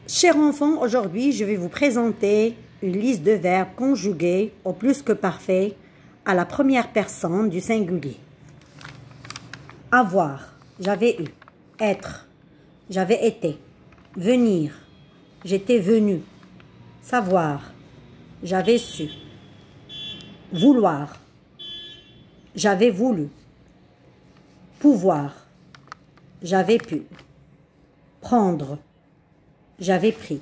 Chers enfants, aujourd'hui, je vais vous présenter une liste de verbes conjugués au plus que parfait à la première personne du singulier. Avoir, j'avais eu. Être, j'avais été. Venir, j'étais venu. Savoir, j'avais su. Vouloir, j'avais voulu. Pouvoir, j'avais pu. Prendre, j'avais pris.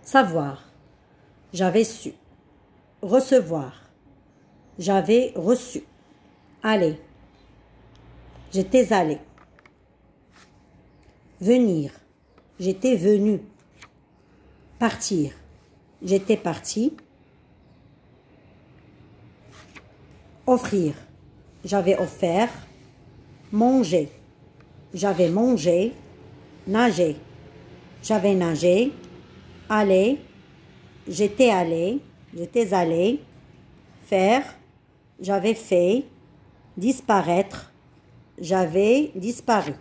Savoir, j'avais su. Recevoir, j'avais reçu. Aller, j'étais allé. Venir, j'étais venu. Partir, j'étais parti. Offrir, j'avais offert. Manger, j'avais mangé. Nager, j'avais nagé. Aller, j'étais allé. J'étais allé. Faire, j'avais fait. Disparaître, j'avais disparu.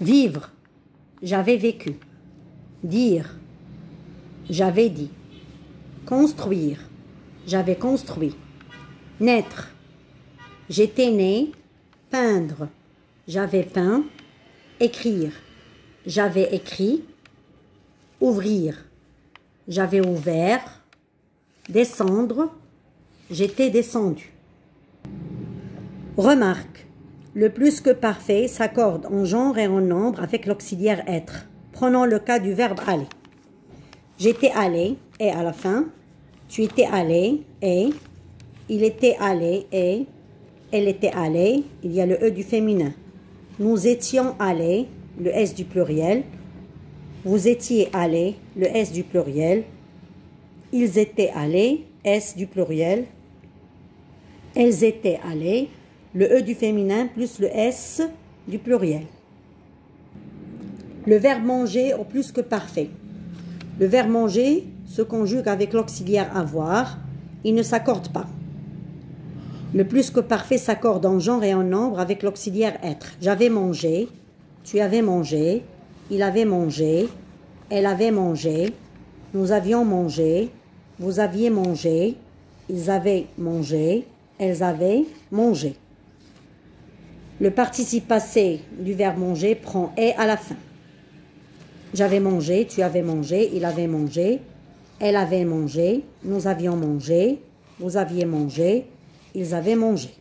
Vivre, j'avais vécu. Dire, j'avais dit. Construire, j'avais construit. Naître, j'étais né. Peindre, j'avais peint. Écrire, j'avais écrit. Ouvrir, j'avais ouvert. Descendre, j'étais descendu. Remarque, le plus que parfait s'accorde en genre et en nombre avec l'auxiliaire être. Prenons le cas du verbe aller. J'étais allé, et à la fin. Tu étais allé, et. Il était allé, et. Elle était allée, il y a le E du féminin. Nous étions allés, le S du pluriel. Vous étiez allés, le S du pluriel. Ils étaient allés, S du pluriel. Elles étaient allées, le E du féminin plus le S du pluriel. Le verbe manger au plus que parfait. Le verbe manger se conjugue avec l'auxiliaire avoir. Il ne s'accorde pas. Le plus que parfait s'accorde en genre et en nombre avec l'auxiliaire être. J'avais mangé, tu avais mangé, il avait mangé, elle avait mangé, nous avions mangé, vous aviez mangé, ils avaient mangé, elles avaient mangé. Le participe passé du verbe manger prend « et » à la fin. J'avais mangé, tu avais mangé, il avait mangé, elle avait mangé, nous avions mangé, vous aviez mangé, ils avaient mangé.